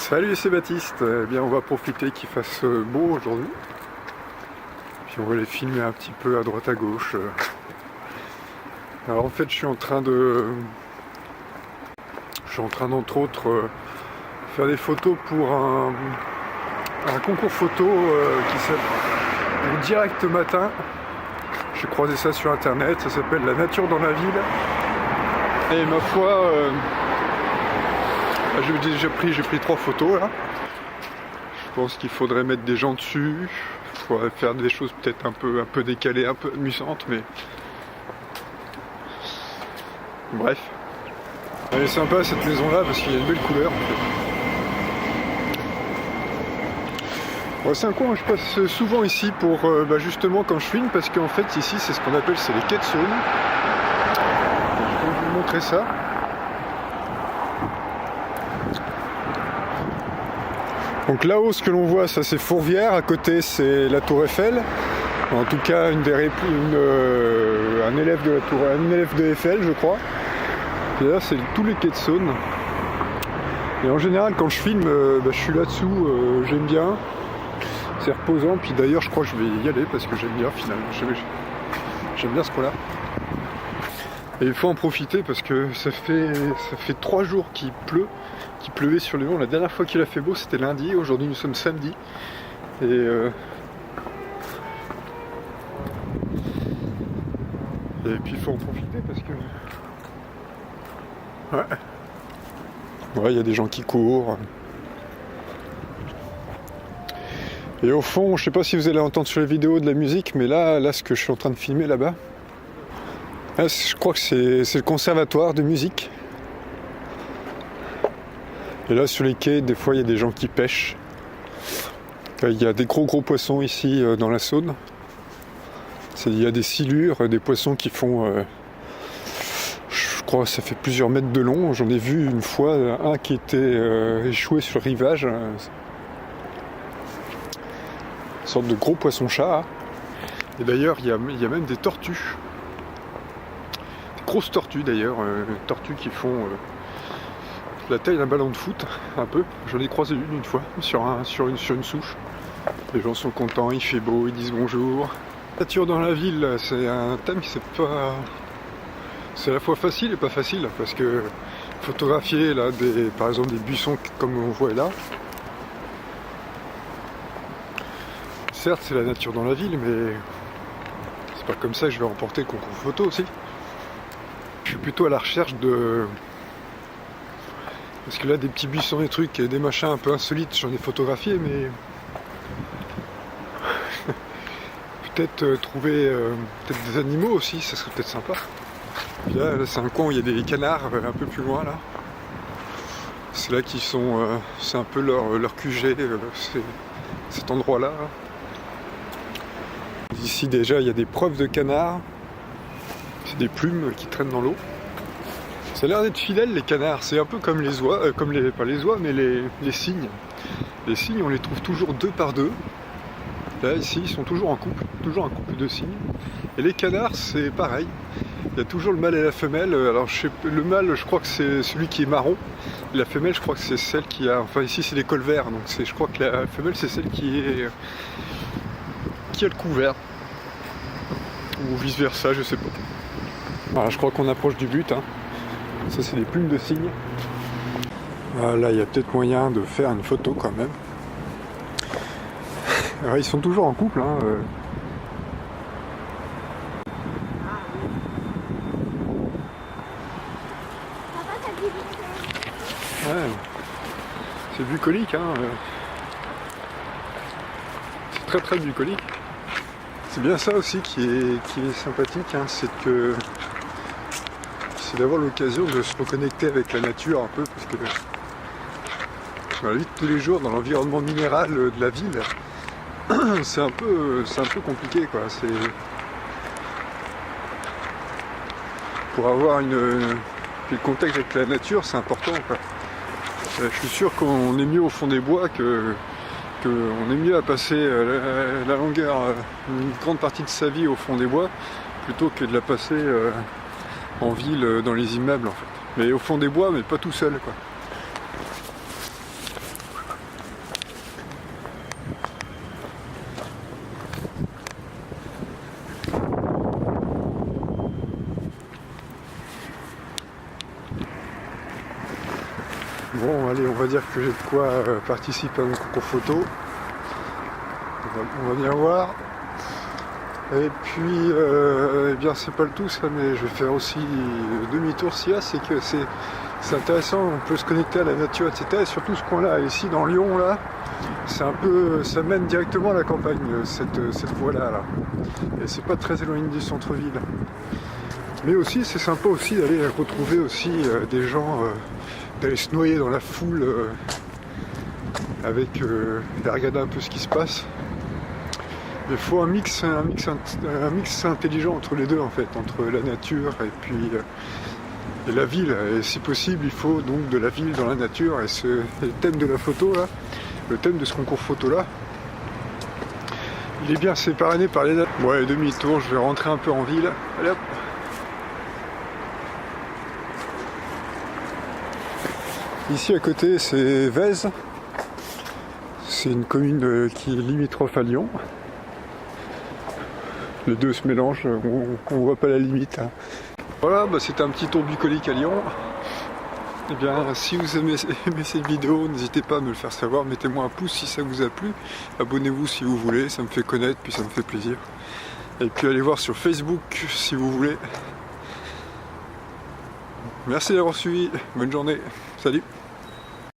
Salut, c'est Baptiste. Eh bien, on va profiter qu'il fasse beau aujourd'hui. Puis on va les filmer un petit peu à droite à gauche. Alors en fait, je suis en train d'entre autres faire des photos pour un concours photo qui s'appelle Direct Matin. J'ai croisé ça sur internet, ça s'appelle La nature dans la ville. Et ma foi, j'ai pris 3 photos là. Je pense qu'il faudrait mettre des gens dessus. Il faudrait faire des choses peut-être un peu décalées, un peu amusantes, mais bref. Elle est sympa cette maison là parce qu'il y a une belle couleur en fait. Ouais, c'est un coin où je passe souvent ici pour justement quand je filme, parce qu'en fait ici c'est ce qu'on appelle les quais de Saône. Je vais vous montrer ça. Donc là-haut, ce que l'on voit, ça c'est Fourvière, à côté c'est la Tour Eiffel. En tout cas, un élève de Eiffel, je crois. Et là, c'est tous les quais de Saône. Et en général, quand je filme, je suis là-dessous, j'aime bien. C'est reposant, puis d'ailleurs, je crois que je vais y aller parce que j'aime bien finalement. J'aime bien ce coin-là. Et il faut en profiter parce que ça fait 3 jours qu'il pleuvait sur Lyon. La dernière fois qu'il a fait beau, c'était lundi. Aujourd'hui, nous sommes samedi. Et puis il faut en profiter parce que ouais, il y a des gens qui courent. Et au fond, je sais pas si vous allez entendre sur les vidéos de la musique, mais là, ce que je suis en train de filmer là-bas, je crois que c'est le conservatoire de musique. Et là, sur les quais, des fois, il y a des gens qui pêchent. Il y a des gros poissons ici dans la Saône. Il y a des silures, des poissons qui font, je crois que ça fait plusieurs mètres de long. J'en ai vu une fois un qui était échoué sur le rivage. Une sorte de gros poisson-chat. Et d'ailleurs, il y a même des tortues. Des grosses tortues d'ailleurs. Tortues qui font la taille d'un ballon de foot, un peu. J'en ai croisé une fois sur une souche. Les gens sont contents, il fait beau, ils disent bonjour. La nature dans la ville, c'est un thème qui c'est à la fois facile et pas facile, parce que photographier là, par exemple des buissons comme on voit là, certes c'est la nature dans la ville, mais c'est pas comme ça que je vais remporter le concours photo aussi. Je suis plutôt à la recherche parce que là des petits buissons, des trucs, des machins un peu insolites, j'en ai photographié, mais peut-être trouver des animaux aussi, ça serait peut-être sympa. Puis là c'est un coin où il y a des canards un peu plus loin là. C'est là qu'ils sont, c'est un peu leur QG, cet endroit là. Ici déjà il y a des preuves de canards. C'est des plumes qui traînent dans l'eau. Ça a l'air d'être fidèle les canards, c'est un peu comme les oies, pas les oies mais les cygnes. Les cygnes on les trouve toujours 2 par 2. Là ici ils sont toujours un couple de cygnes. Et les canards c'est pareil. Il y a toujours le mâle et la femelle. Alors le mâle je crois que c'est celui qui est marron. Et la femelle je crois que c'est celle qui a. Enfin ici c'est les cols verts, donc je crois que la femelle c'est celle qui a le cou vert. Ou vice versa, je sais pas. Voilà, je crois qu'on approche du but. Ça c'est des plumes de cygne. Là il y a peut-être moyen de faire une photo quand même. Alors, ils sont toujours en couple. Ouais, c'est bucolique. C'est très très bucolique. C'est bien ça aussi qui est sympathique, c'est d'avoir l'occasion de se reconnecter avec la nature un peu, parce que dans la vie de tous les jours, dans l'environnement minéral de la ville, c'est un peu compliqué quoi. Pour avoir le contact avec la nature, c'est important quoi. Je suis sûr qu'on est mieux au fond des bois qu'on est mieux à passer la longueur, une grande partie de sa vie au fond des bois, plutôt que de la passer en ville, dans les immeubles en fait. Mais au fond des bois, mais pas tout seul quoi. Bon, allez, on va dire que j'ai de quoi participer à mon concours photo. On va bien voir. Et puis, eh bien, c'est pas le tout ça, mais je vais faire aussi demi-tour s'il y a. C'est que c'est intéressant, on peut se connecter à la nature, etc. Et surtout ce coin-là, ici dans Lyon, là, c'est un peu, ça mène directement à la campagne, cette voie-là. Là. Et c'est pas très éloigné du centre-ville. Mais aussi, c'est sympa aussi d'aller retrouver aussi des gens, d'aller se noyer dans la foule avec et regarder un peu ce qui se passe. Il faut un mix intelligent entre les deux en fait, entre la nature et puis et la ville. Et si possible, il faut donc de la ville dans la nature. Et le thème de la photo là, le thème de ce concours photo là, il est bien séparé par les dates. Ouais, demi-tour, je vais rentrer un peu en ville. Allez hop. Ici à côté, c'est Vèze. C'est une commune qui est limitrophe à Lyon. Les deux se mélangent, on voit pas la limite. Hein. Voilà, bah c'était un petit tour bucolique à Lyon. Et bien, si vous aimez cette vidéo, n'hésitez pas à me le faire savoir. Mettez-moi un pouce si ça vous a plu. Abonnez-vous si vous voulez, ça me fait connaître, puis ça me fait plaisir. Et puis allez voir sur Facebook si vous voulez. Merci d'avoir suivi, bonne journée, salut.